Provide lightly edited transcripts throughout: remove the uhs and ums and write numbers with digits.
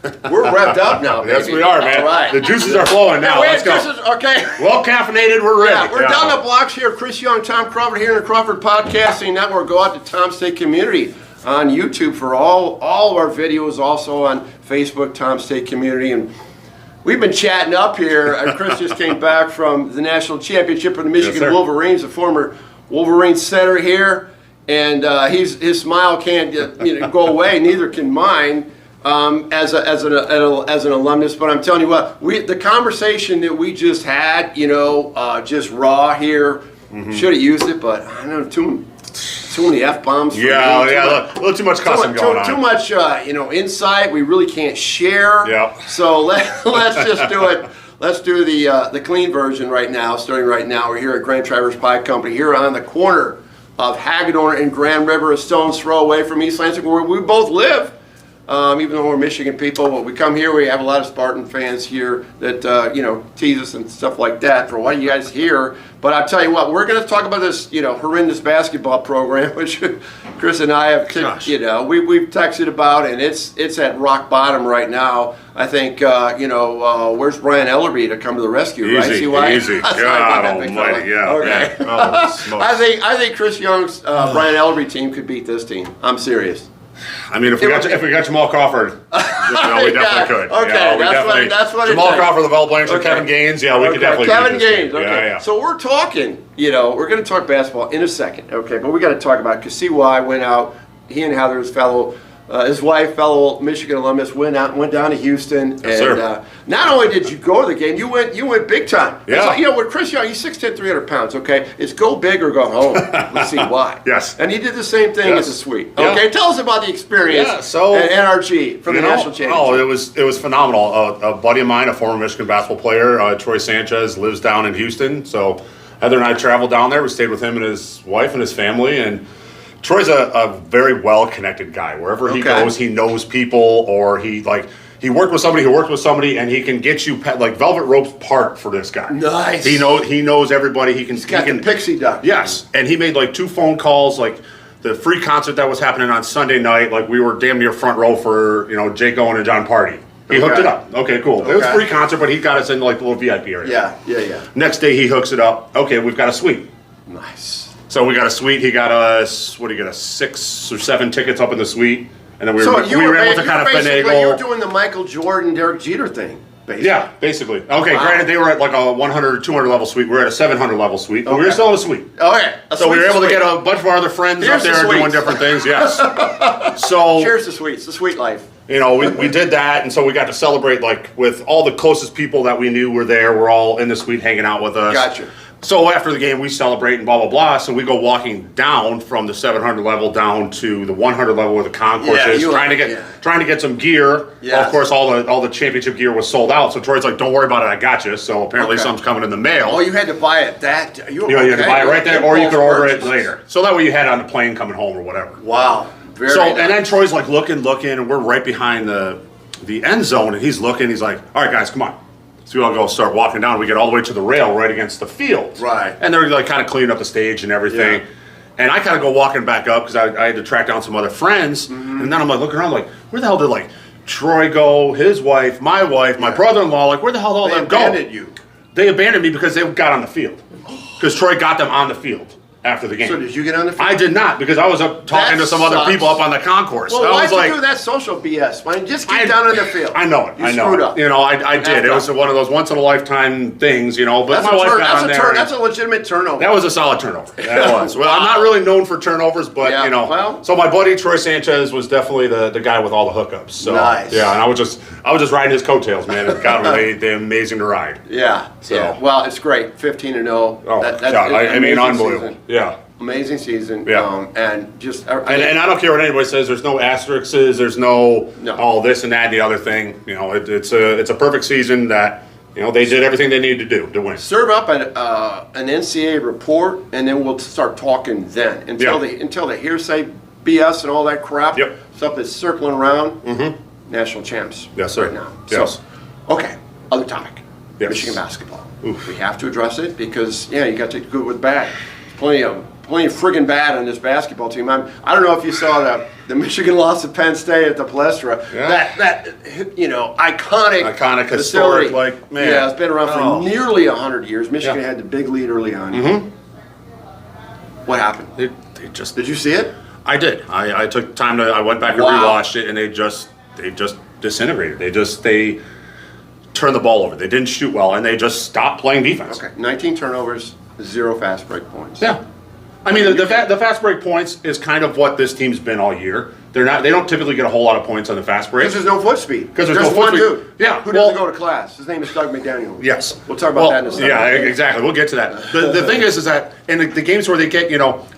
We're revved up now, baby. Yes, we are, man. All right. The juices are flowing now. Let's go. Okay. Well caffeinated, we're ready. Yeah, we're down the blocks here. Chris Young, Tom Crawford here in the Crawford Podcasting Network. Go out to Tom State Community on YouTube for all of our videos. Also on Facebook, Tom State Community. And we've been chatting up here. Chris just came back from the national championship of the Michigan Wolverines, the former Wolverine center here. And his smile can't go away. Neither can mine. As an alumnus, but I'm telling you what, the conversation that we just had, just raw here, should have used it, but I don't know, too many F-bombs. Yeah, a little too much cussing going on. Too much, insight we really can't share. Yep. So let's just do it. Let's do the clean version right now, starting right now. We're here at Grand Traverse Pie Company, here on the corner of Hagedorn and Grand River, a stone's throw away from East Lansing, where we both live. Even though we're Michigan people, when we come here, we have a lot of Spartan fans here that, tease us and stuff like that for why you guys here. But I'll tell you what, we're going to talk about this, horrendous basketball program, which Chris and I have, we've texted about, and it's at rock bottom right now. I think, where's Brian Ellerby to come to the rescue, right? See why? Easy. God almighty, yeah. Okay. Oh, I think Chris Young's Brian Ellerby team could beat this team. I'm serious. I mean, if we got Jamal Crawford, we definitely could. Okay, that's what Jamal Crawford, the Bell Blanchard, Kevin Gaines, we could definitely Kevin Gaines, okay. Yeah. So we're talking, we're going to talk basketball in a second, okay? But we got to talk about it because CY went out, he and Heather's his wife, fellow Michigan alumnus, went down to Houston, and not only did you go to the game, you went big time. Yeah. It's like, with Chris Young, he's 6'10", 300 pounds. Okay, it's go big or go home. Let's see why. Yes. And he did the same thing as a suite. Okay, Yeah. Tell us about the experience at NRG for the national championship. Oh, it was phenomenal. A buddy of mine, a former Michigan basketball player, Troy Sanchez, lives down in Houston. So Heather and I traveled down there. We stayed with him and his wife and his family, and Troy's a very well-connected guy. Wherever he goes, he knows people, or he worked with somebody who worked with somebody, and he can get you velvet ropes part for this guy. Nice. He knows everybody. He's got the pixie dust. Yes, and he made 2 phone calls, the free concert that was happening on Sunday night. We were damn near front row for Jake Owen and John Party. He hooked it up. Okay, cool. It was a free concert, but he got us in the little VIP area. Yeah. Next day he hooks it up. Okay, we've got a suite. Nice. So we got a suite. He got us, 6 or 7 tickets up in the suite, and then we were able to kind of finagle. You were doing the Michael Jordan, Derek Jeter thing. Basically. Yeah, basically. Okay, Granted, they were at a 100 or 200 level suite. We're at a 700 level suite, but we were still in a suite. Okay. So we were able to get a bunch of our other friends up there doing different things. Yes. So cheers to suites, the sweet life. We did that, and so we got to celebrate with all the closest people that we knew were there. We're all in the suite hanging out with us. Gotcha. So after the game, we celebrate and blah, blah, blah. So we go walking down from the 700 level down to the 100 level where the concourse is, trying to get some gear. Yes. Well, of course, all the championship gear was sold out. So Troy's like, "Don't worry about it, I got you." So apparently something's coming in the mail. Oh, you had to buy it you had to buy it right there, or you could order it later. So that way you had it on the plane coming home or whatever. Wow. Very nice. And then Troy's looking, and we're right behind the end zone, and he's looking. He's like, "All right, guys, come on." So we all go start walking down. We get all the way to the rail right against the field. Right. And they're kind of cleaning up the stage and everything. Yeah. And I kind of go walking back up because I had to track down some other friends. Mm-hmm. And then I'm looking around where the hell did Troy go, his wife, my brother-in-law, where the hell did all them go? They abandoned you. They abandoned me because they got on the field. Because Troy got them on the field after the game. So did you get on the field? I did not, because I was up talking to some other people up on the concourse. Well, why'd you do that social BS? Why didn't you just get down on the field? I know it. You screwed up. I did. It was one of those once-in-a-lifetime things, but my wife got on there. That's a legitimate turnover. That was a solid turnover. That was. Well, I'm not really known for turnovers, but, So my buddy, Troy Sanchez, was definitely the guy with all the hookups. So, nice. Yeah, and I was just riding his coattails, man. And God, they're amazing to ride. Yeah. So. Yeah. Well, it's great. 15-0. Oh, God. Unbelievable. Season. Yeah. Amazing season. Yeah. And just. And I don't care what anybody says. There's no asterisks. There's no this and that and the other thing. It's a perfect season that they did everything they needed to do to win. Serve up an NCAA report, and then we'll start talking then until the hearsay BS and all that crap stuff that's circling around. Mm-hmm. National champs. Yes, sir. Right now. Yes. So, okay. Other topic. Yes. Michigan basketball. Oof. We have to address it because you got to take good with bad. Plenty of friggin' bad on this basketball team. I don't know if you saw the Michigan lost to Penn State at the Palestra. Yeah. That iconic historic, like, man. Yeah, it's been around for nearly 100 years. Michigan had the big lead early on. Mm-hmm. What happened? They just Did you see it? I did. I took time to. I went back and rewatched it, and they just disintegrated. They turned the ball over. They didn't shoot well, and they just stopped playing defense. Okay, 19 turnovers, 0 fast break points. Yeah. I mean, the fast break points is kind of what this team's been all year. They don't typically get a whole lot of points on the fast break. Because there's no foot speed. Because there's no foot one speed. dude. Yeah. Who doesn't go to class? His name is Doug McDaniel. Yes. We'll talk about that in a second. Yeah, exactly. We'll get to that. The thing is that in the games where they get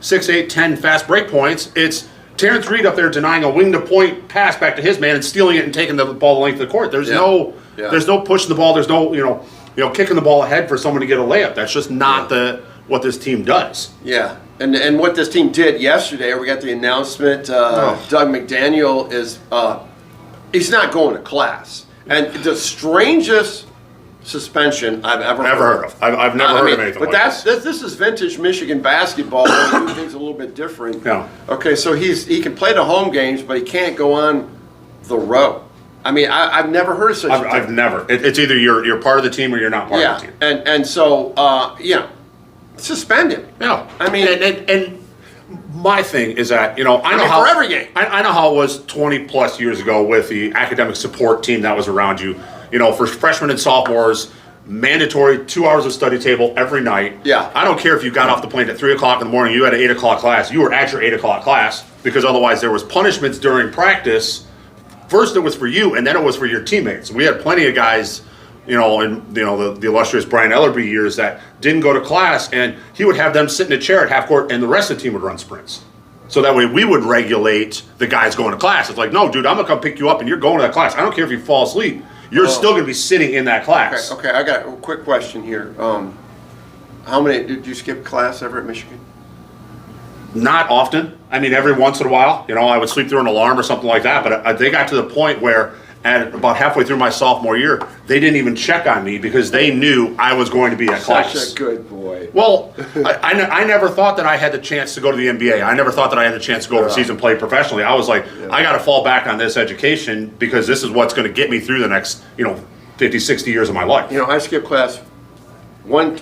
6, 8, 10 fast break points, it's Terrence Reed up there denying a wing to point pass back to his man and stealing it and taking the ball the length of the court. There's no pushing the ball. There's no kicking the ball ahead for someone to get a layup. That's just not what this team does. Yeah. And what this team did yesterday, we got the announcement. Doug McDaniel is he's not going to class, and the strangest suspension I've ever heard of. I've never heard of anything. But like this is vintage Michigan basketball. Where we do things a little bit different. Yeah. Okay, so he can play the home games, but he can't go on the road. I mean, I've never heard of such. I've never. It's either you're part of the team or you're not part of the team. and so suspend him. Yeah, I mean, and my thing is that I know how for every game. I know how it was 20 plus years ago with the academic support team that was around you. For freshmen and sophomores, mandatory 2 hours of study table every night. Yeah. I don't care if you got off the plane at 3 o'clock in the morning. You had an 8 o'clock class. You were at your 8 o'clock class because otherwise there was punishments during practice. First it was for you, and then it was for your teammates. We had plenty of guys. In the illustrious Brian Ellerby years that didn't go to class, and he would have them sit in a chair at half court, and the rest of the team would run sprints. So that way we would regulate the guys going to class. It's like, no, dude, I'm gonna come pick you up, and you're going to that class. I don't care if you fall asleep. You're still gonna be sitting in that class. Okay. I got a quick question here. How many did you skip class ever at Michigan? Not often. I mean, every once in a while. I would sleep through an alarm or something like that. But they got to the point where, at about halfway through my sophomore year, they didn't even check on me because they knew I was going to be at class. Such a good boy. Well, I never thought that I had the chance to go to the NBA. I never thought that I had the chance to go overseas and play professionally. I was like, I got to fall back on this education because this is what's going to get me through the next, 50, 60 years of my life. I skipped class one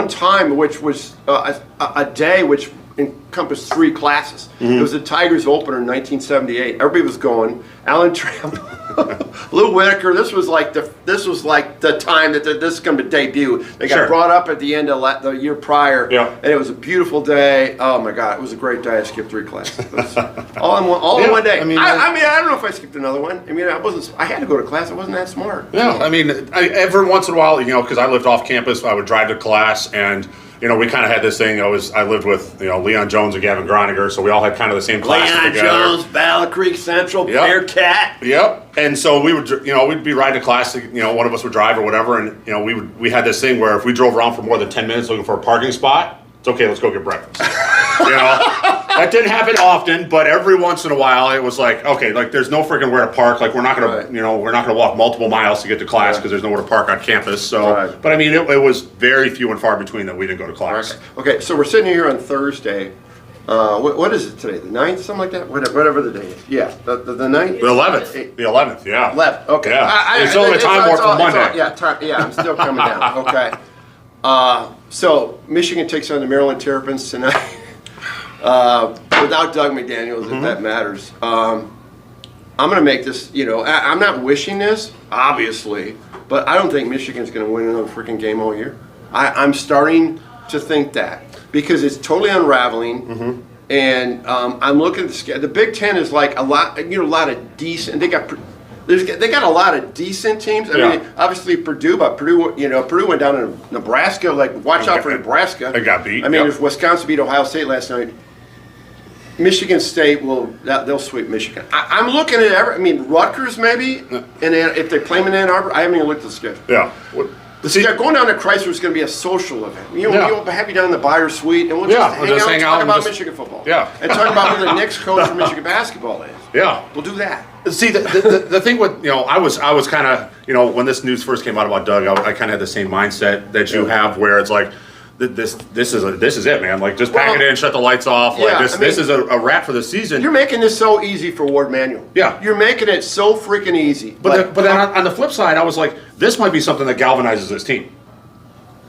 time, which was a day which encompassed 3 classes. Mm-hmm. It was the Tigers opener in 1978. Everybody was going. Alan Trammell, Lou Whitaker. This was like the time that this is going to debut. They got brought up at the end of the year prior, and it was a beautiful day. Oh my God, it was a great day. I skipped 3 classes. It was all in one day. I mean, I don't know if I skipped another one. I mean, I had to go to class. I wasn't that smart. Yeah, I mean, every once in a while, because I lived off campus, I would drive to class and. We kind of had this thing. I lived with Leon Jones and Gavin Groniger, so we all had kind of the same classes together. Leon Jones, Battle Creek Central, Bearcat. Yep. And so we would, we'd be riding to class. One of us would drive or whatever, and we had this thing where if we drove around for more than 10 minutes looking for a parking spot, it's okay. Let's go get breakfast. That didn't happen often, but every once in a while it was like, okay, like there's no freaking where to park. Like we're not gonna, we're not gonna walk multiple miles to get to class because there's nowhere to park on campus. So, but I mean, it was very few and far between that we didn't go to class. Okay, so we're sitting here on Thursday. What is it today? The 9th, something like that. Whatever the day is. Yeah, the 9th. The 11th. The 11th. Yeah. 11th. Okay. Yeah. It's only time warp from Monday. I'm still coming down. Okay. So Michigan takes on the Maryland Terrapins tonight. Without Doug McDaniels, if that matters. I'm going to make this, I'm not wishing this, obviously, but I don't think Michigan's going to win another freaking game all year. I'm starting to think that because it's totally unraveling, and I'm looking at the schedule. The Big Ten is like a lot of decent. They got a lot of decent teams. I mean, obviously Purdue, but Purdue went down to Nebraska. Like, watch out for Nebraska. They got beat. I mean, if Wisconsin beat Ohio State last night, Michigan State they'll sweep Michigan. I'm looking at Rutgers maybe, and if they play them in Ann Arbor, I haven't even looked at the schedule. Yeah. Going down to Chrysler is going to be a social event. We'll have you down in the Buyer Suite, and we'll just hang out and talk about Michigan football. Yeah. And talk about who the next coach for Michigan basketball is. Yeah. We'll do that. See, the thing with, I was kind of, when this news first came out about Doug, I kind of had the same mindset that you have where it's like, this is it, man. Like, just pack it in, shut the lights off. Yeah, Like, this is a wrap for the season. You're making this so easy for Ward Manuel. Yeah. You're making it so freaking easy. But then on the flip side, I was like, this might be something that galvanizes this team.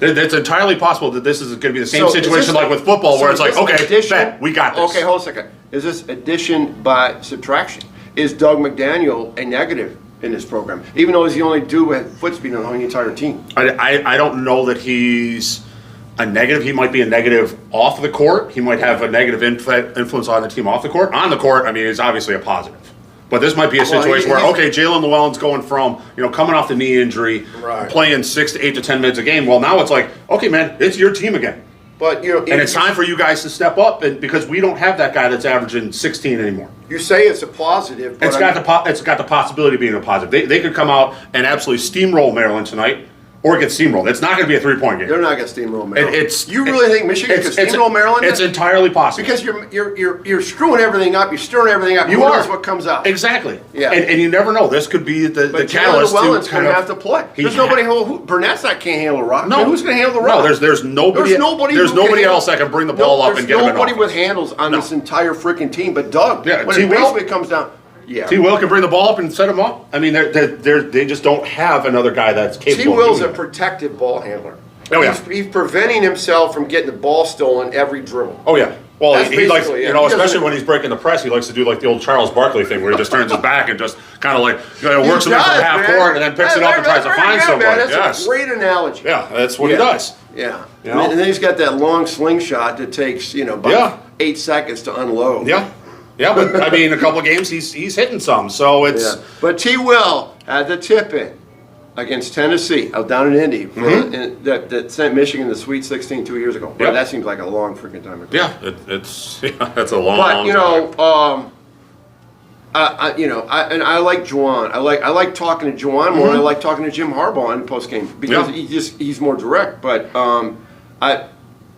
It's entirely possible that this is going to be the same situation like with football, where it's like, okay, Ben, we got this. Okay, hold a second. Is this addition by subtraction? Is Doug McDaniel a negative in this program, even though he's the only dude with foot speed on the entire team? I don't know that he's a negative. He might be a negative off the court. He might have a negative influence on the team off the court. On the court, I mean, it's obviously a positive. But this might be a situation where, okay, Jalen Llewellyn's going from, coming off the knee injury, playing 6 to 8 to 10 minutes a game. Well, now it's like, okay, man, it's your team again. But and it's time for you guys to step up, because we don't have that guy that's averaging 16 anymore. You say it's a positive, but it's got the possibility of being a positive. They could come out and absolutely steamroll Maryland tonight, or get steamrolled. It's not going to be a 3-point game. They're not going to steamroll Maryland. You really think Michigan could steamroll Maryland? It's entirely possible. Because you're screwing everything up. You're stirring everything up. Who knows what comes out? Exactly. Yeah. And you never know. This could be the catalyst. But Llewellyn's going to have to play. There's nobody Burnett's not can't handle the rock. No. I mean, who's going to handle the rock? No, there's nobody. There's nobody else that can bring the ball up and get him in. There's nobody with handles on this entire freaking team but Doug. Yeah. When it basically comes down. Yeah. T. Will can bring the ball up and set him up. I mean, they just don't have another guy that's capable. T. Will's a protective ball handler. Oh, yeah. He's preventing himself from getting the ball stolen every dribble. Oh, yeah. Well, he likes, especially when he's breaking the press, he likes to do like the old Charles Barkley thing, where he just turns his back and just kind of like works him in from half court and then picks it up and tries to find somebody. That's a great analogy. Yeah, that's what he does. Yeah. And then he's got that long slingshot that takes about 8 seconds to unload. Yeah. Yeah, but I mean, a couple of games he's hitting some, so it's. Yeah. But T. Will had the tip in against Tennessee out down in Indy that sent Michigan to the Sweet 16 2 years ago. Yep. That seems like a long freaking time ago. Yeah, that's a long. But I like Juwan. I like talking to Juwan more than I like talking to Jim Harbaugh in post game because he's more direct. But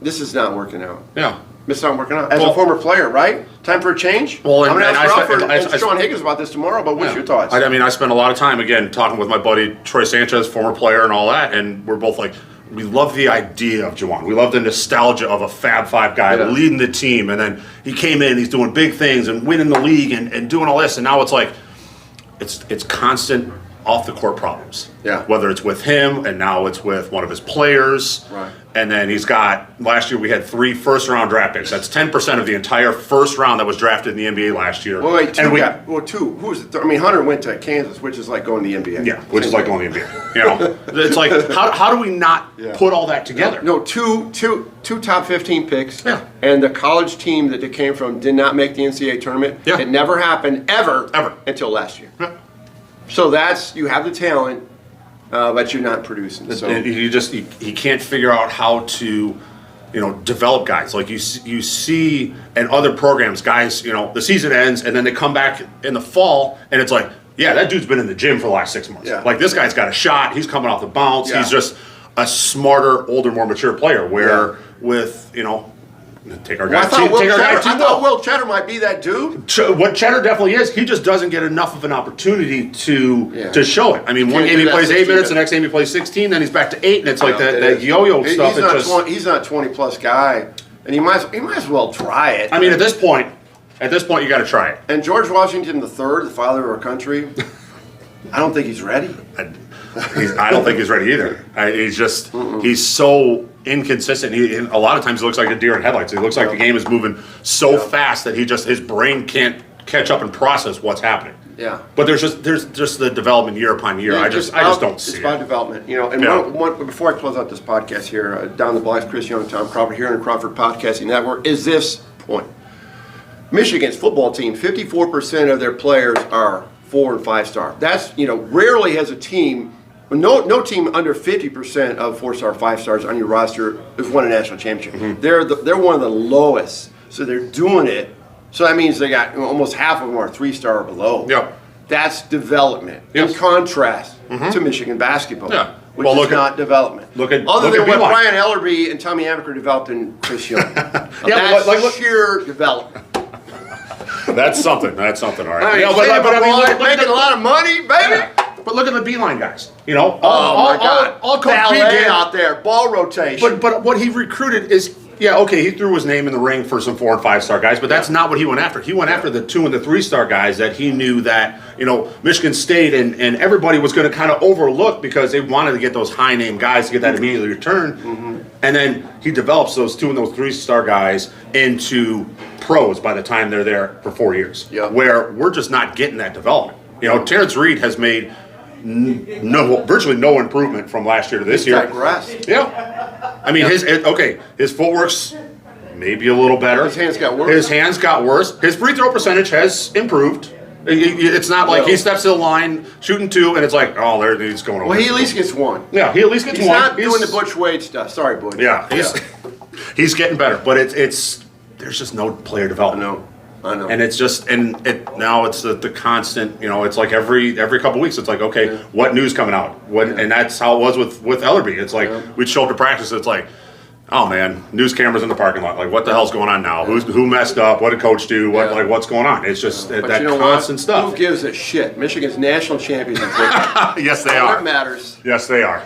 this is not working out. Yeah. It's not working out. As a former player, right? Time for a change? Well, I'm going to ask Crawford and Sean Higgins about this tomorrow, but what's your thoughts? I mean, I spent a lot of time, again, talking with my buddy Troy Sanchez, former player and all that, and we're both like, we love the idea of Juwan. We love the nostalgia of a Fab Five guy leading the team, and then he came in, he's doing big things and winning the league and doing all this, and now it's like, it's constant off-the-court problems. Yeah. Whether it's with him, and now it's with one of his players. Right. And then he's got, last year we had 3 first-round draft picks. That's 10% of the entire first round that was drafted in the NBA last year. Well, wait, two. Who was it? I mean, Hunter went to Kansas, which is like going to the NBA. Yeah, which is like going to the NBA. It's like, how do we not put all that together? No, two top 15 picks. Yeah. And the college team that they came from did not make the NCAA tournament. Yeah. It never happened, ever until last year. Yeah. So you have the talent, but you're not producing. So you can't figure out how to, develop guys. Like you see in other programs, guys, the season ends and then they come back in the fall and it's like, yeah, that dude's been in the gym for the last 6 months. Yeah. Like this guy's got a shot. He's coming off the bounce. Yeah. He's just a smarter, older, more mature player. Where with take our guy. I thought Will Cheddar might be that dude. What Cheddar definitely is, he just doesn't get enough of an opportunity to show it. I mean, one game he plays 8 minutes, the next game he plays 16, then he's back to 8, and it's like that yo-yo stuff. He's not a 20-plus guy, and he might as well try it. I mean, at this point, you got to try it. And George Washington III, the father of our country, I don't think he's ready. I don't think he's ready either. He's so inconsistent. A lot of times he looks like a deer in headlights. He looks like the game is moving so fast that his brain can't catch up and process what's happening. Yeah. But there's just the development year upon year. I just don't see it. It's about development, And before I close out this podcast here, down the blocks, Chris Young, Tom Crawford here in the Crawford Podcasting Network, is this point. Michigan's football team, 54% of their players are 4- and 5-star. That's, rarely has a team. No team under 50% of 4-star, 5-stars on your roster has won a national championship. Mm-hmm. They're one of the lowest, so they're doing it. So that means they got almost half of them are 3-star or below. Yep. That's development. Yes. In contrast to Michigan basketball, which is not development. Other than what Brian Ellerby and Tommy Amaker developed in Chris Young. That's sheer development. That's something. All right. Making a lot of money, baby. Yeah. But look at the beeline guys. You know, Oh my God! all Coach B ballet did. out there, ball rotation. But what he recruited is, yeah, okay, he threw his name in the ring for some 4 and 5 star guys, but that's not what he went after. He went after the 2 and the 3 star guys that he knew that, you know, Michigan State and everybody was going to kind of overlook because they wanted to get those high name guys to get that immediate return. And then he develops those 2 and those 3 star guys into pros by the time they're there for 4 years. Yeah. Where we're just not getting that development. You know, Terrence Reed has made virtually no improvement from last year to this year. Digressed. Yeah. I mean, his footwork's maybe a little better. His hands got worse. His hands got worse. His free throw percentage has improved. It's not like he steps to the line, shooting 2, and it's like, oh, there he's going over. Well, he at least gets 1. Yeah, he at least gets He's 1. not doing the Butch Wade stuff. Sorry, Butch. Yeah, he's getting better, but it's there's just no player development. I know. And it's just now it's the constant, you know, it's like every couple weeks it's like, okay, what news coming out? And that's how it was with Ellerby. It's like we'd show up to practice, it's like, oh man, news cameras in the parking lot. Like, what the hell's going on now? Who messed up? What did coach do? What's going on? It's just that you know constant stuff. Who gives a shit? Michigan's national champions in football. Yes, they All are. that matters. Yes, they are.